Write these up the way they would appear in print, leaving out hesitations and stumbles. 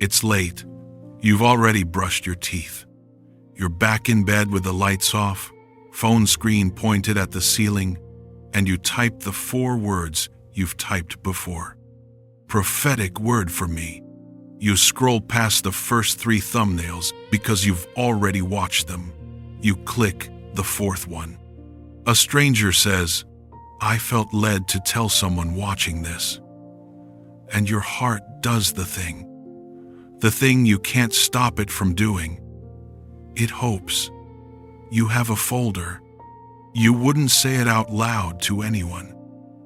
It's late. You've already brushed your teeth. You're back in bed with the lights off, phone screen pointed at the ceiling, and you type the 4 words you've typed before. Prophetic word for me. You scroll past the first 3 thumbnails because you've already watched them. You click the 4th one. A stranger says, "I felt led to tell someone watching this." And your heart does the thing you can't stop it from doing. It hopes. You have a folder. You wouldn't say it out loud to anyone.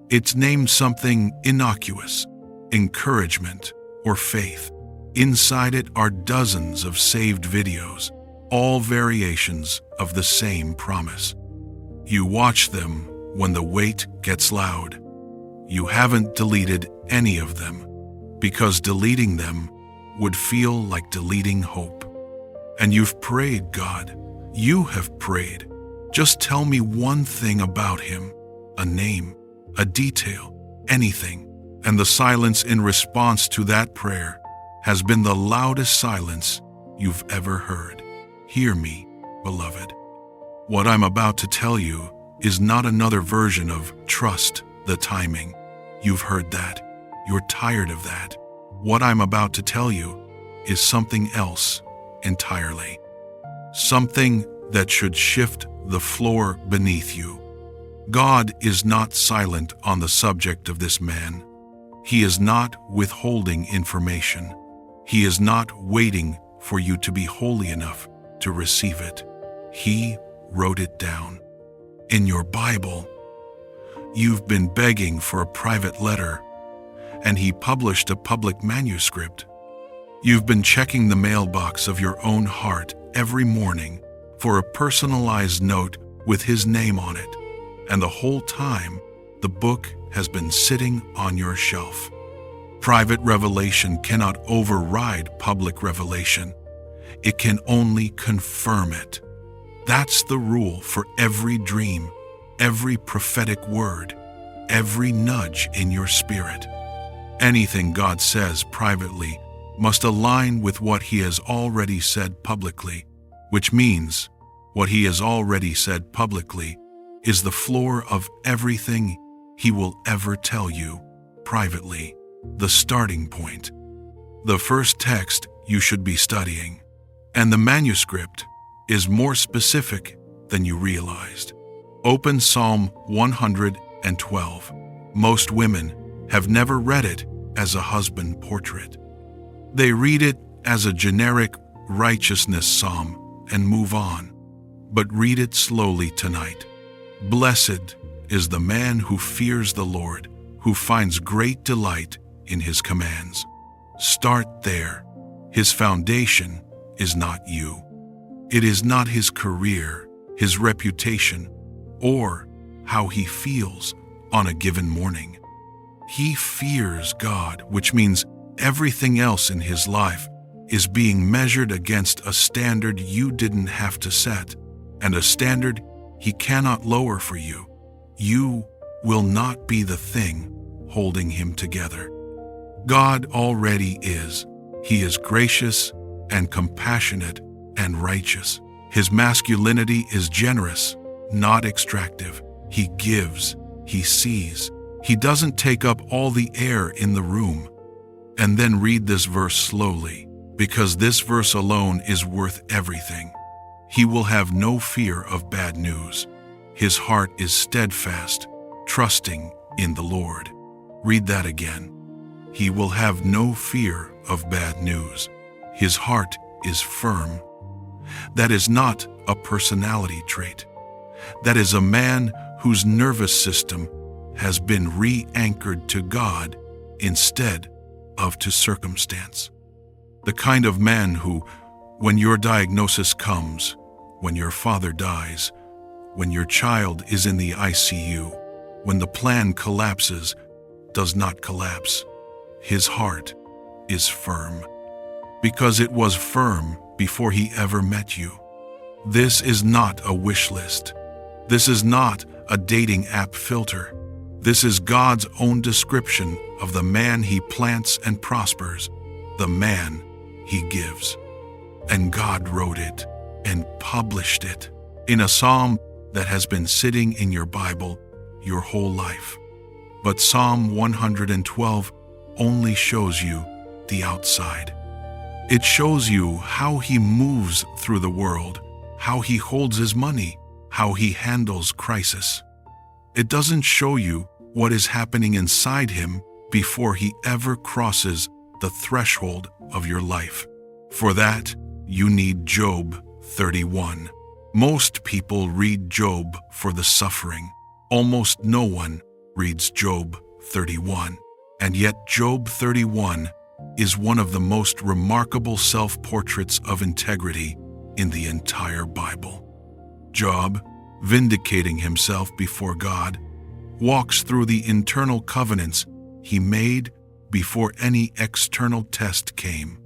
It's named something innocuous, encouragement, or faith. Inside it are dozens of saved videos, all variations of the same promise. You watch them when the wait gets loud. You haven't deleted any of them, because deleting them would feel like deleting hope. And you've prayed, God. You have prayed. Just tell me one thing about him, a name, a detail, anything. And the silence in response to that prayer has been the loudest silence you've ever heard. Hear me, beloved. What I'm about to tell you is not another version of trust the timing. You've heard that. You're tired of that. What I'm about to tell you is something else entirely. Something that should shift the floor beneath you. God is not silent on the subject of this man. He is not withholding information. He is not waiting for you to be holy enough to receive it. He wrote it down. In your Bible, you've been begging for a private letter, and he published a public manuscript. You've been checking the mailbox of your own heart every morning for a personalized note with his name on it, and the whole time, the book has been sitting on your shelf. Private revelation cannot override public revelation. It can only confirm it. That's the rule for every dream, every prophetic word, every nudge in your spirit. Anything God says privately must align with what he has already said publicly, which means what he has already said publicly is the floor of everything he will ever tell you privately, the starting point, the first text you should be studying. And the manuscript is more specific than you realized. Open Psalm 112. Most women have never read it as a husband portrait. They read it as a generic righteousness psalm and move on. But read it slowly tonight. Blessed is the man who fears the Lord, who finds great delight in his commands. Start there. His foundation is not you. It is not his career, his reputation, or how he feels on a given morning. He fears God, which means everything else in his life is being measured against a standard you didn't have to set, and a standard he cannot lower for you. You will not be the thing holding him together. God already is. He is gracious and compassionate and righteous. His masculinity is generous, not extractive. He gives, he sees. He doesn't take up all the air in the room. And then read this verse slowly, because this verse alone is worth everything. He will have no fear of bad news. His heart is steadfast, trusting in the Lord. Read that again. He will have no fear of bad news. His heart is firm. That is not a personality trait. That is a man whose nervous system has been re-anchored to God instead of to circumstance. The kind of man who, when your diagnosis comes, when your father dies, when your child is in the ICU, when the plan collapses, does not collapse. His heart is firm, because it was firm before he ever met you. This is not a wish list. This is not a dating app filter. This is God's own description of the man he plants and prospers, the man He gives. And God wrote it and published it in a psalm that has been sitting in your Bible your whole life. But Psalm 112 only shows you the outside. It shows you how He moves through the world, how He holds His money, how He handles crisis. It doesn't show you what is happening inside Him before He ever crosses the threshold of your life. For that, you need Job 31. Most people read Job for the suffering. Almost no one reads Job 31. And yet Job 31 is one of the most remarkable self-portraits of integrity in the entire Bible. Job, vindicating himself before God, walks through the internal covenants he made before any external test came.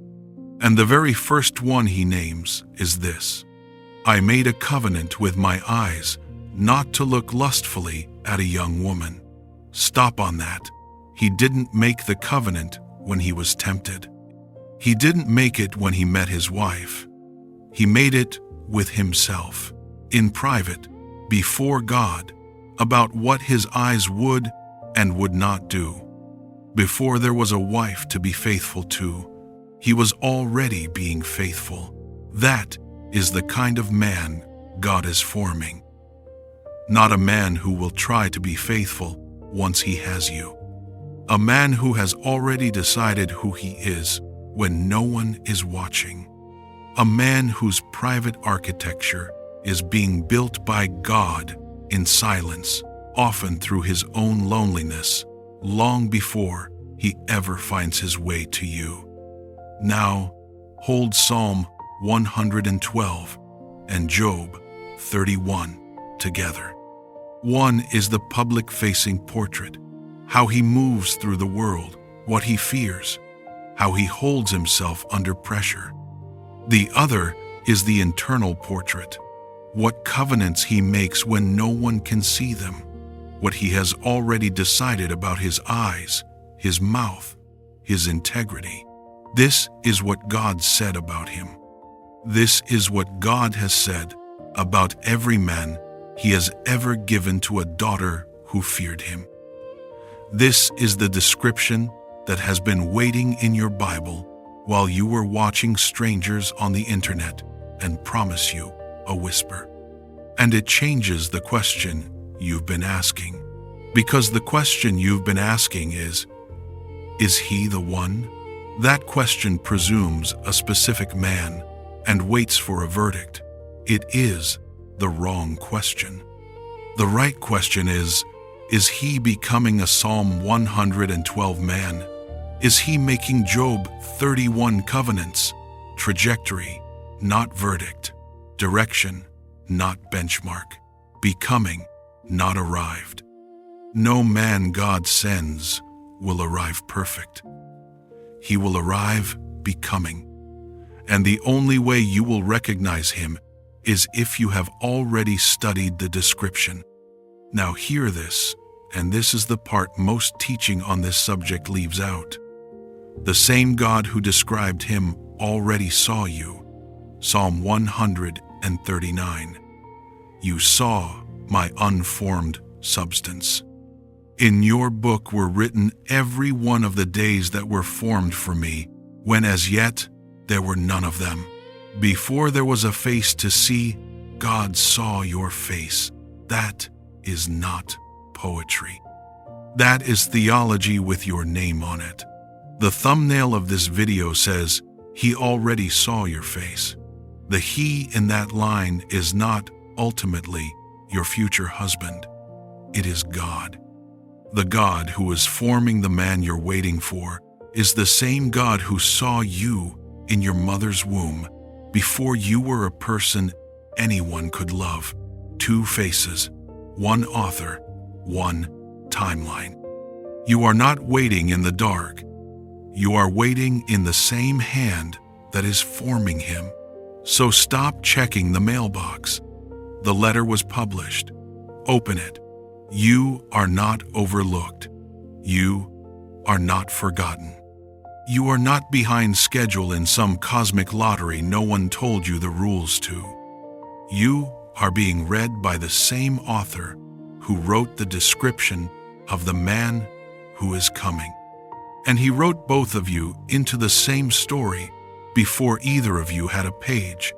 And the very first one he names is this: I made a covenant with my eyes not to look lustfully at a young woman. Stop on that. He didn't make the covenant when he was tempted. He didn't make it when he met his wife. He made it with himself, in private, before God, about what his eyes would and would not do. Before there was a wife to be faithful to, he was already being faithful. That is the kind of man God is forming. Not a man who will try to be faithful once he has you. A man who has already decided who he is when no one is watching. A man whose private architecture is being built by God in silence, often through his own loneliness, long before he ever finds his way to you. Now, hold Psalm 112 and Job 31 together. One is the public-facing portrait, how he moves through the world, what he fears, how he holds himself under pressure. The other is the internal portrait, what covenants he makes when no one can see them, what he has already decided about his eyes, his mouth, his integrity. This is what God said about him. This is what God has said about every man he has ever given to a daughter who feared him. This is the description that has been waiting in your Bible while you were watching strangers on the internet and promise you a whisper. And it changes the question you've been asking. Because the question you've been asking is he the one? That question presumes a specific man and waits for a verdict. It is the wrong question. The right question is he becoming a Psalm 112 man? Is he making Job 31 covenants? Trajectory, not verdict. Direction, not benchmark. Becoming, not arrived. No man God sends will arrive perfect. He will arrive becoming. And the only way you will recognize him is if you have already studied the description. Now hear this, and this is the part most teaching on this subject leaves out. The same God who described him already saw you. Psalm 139. You saw my unformed substance. In your book were written every one of the days that were formed for me, when as yet there were none of them. Before there was a face to see, God saw your face. That is not poetry. That is theology with your name on it. The thumbnail of this video says, He already saw your face. The he in that line is not, ultimately, your future husband. It is God. The God who is forming the man you're waiting for is the same God who saw you in your mother's womb before you were a person anyone could love. Two faces, one author, one timeline. You are not waiting in the dark. You are waiting in the same hand that is forming him. So stop checking the mailbox. The letter was published. Open it. You are not overlooked. You are not forgotten. You are not behind schedule in some cosmic lottery no one told you the rules to. You are being read by the same author who wrote the description of the man who is coming. And he wrote both of you into the same story before either of you had a page.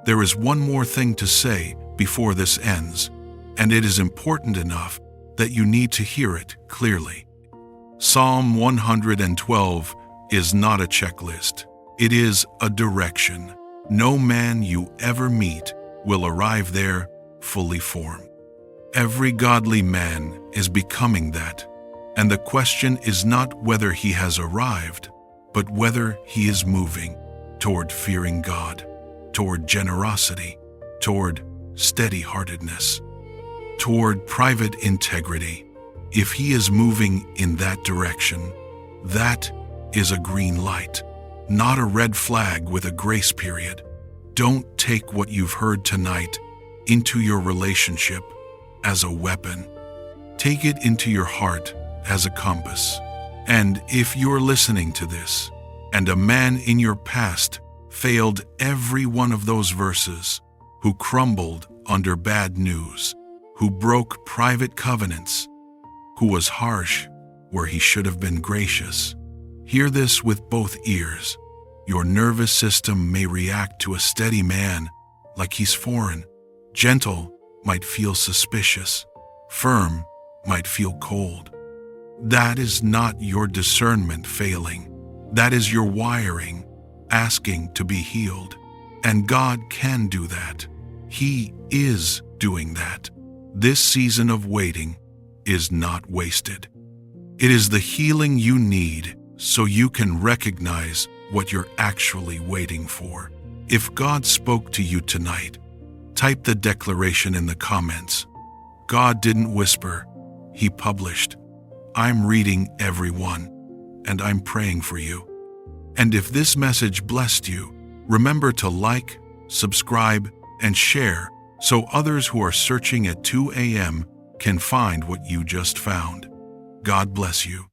There is one more thing to say before this ends, and it is important enough that you need to hear it clearly. Psalm 112 is not a checklist. It is a direction. No man you ever meet will arrive there fully formed. Every godly man is becoming that, and the question is not whether he has arrived, but whether he is moving toward fearing God, toward generosity, toward steady-heartedness, toward private integrity. If he is moving in that direction, that is a green light, not a red flag with a grace period. Don't take what you've heard tonight into your relationship as a weapon. Take it into your heart as a compass. And if you're listening to this, and a man in your past failed every one of those verses, who crumbled under bad news, who broke private covenants, who was harsh where he should have been gracious, hear this with both ears. Your nervous system may react to a steady man like he's foreign. Gentle might feel suspicious. Firm might feel cold. That is not your discernment failing. That is your wiring asking to be healed. And God can do that. He is doing that. This season of waiting is not wasted. It is the healing you need so you can recognize what you're actually waiting for. If God spoke to you tonight, type the declaration in the comments. God didn't whisper, He published. I'm reading every one, and I'm praying for you. And if this message blessed you, remember to like, subscribe, and share so others who are searching at 2 a.m. can find what you just found. God bless you.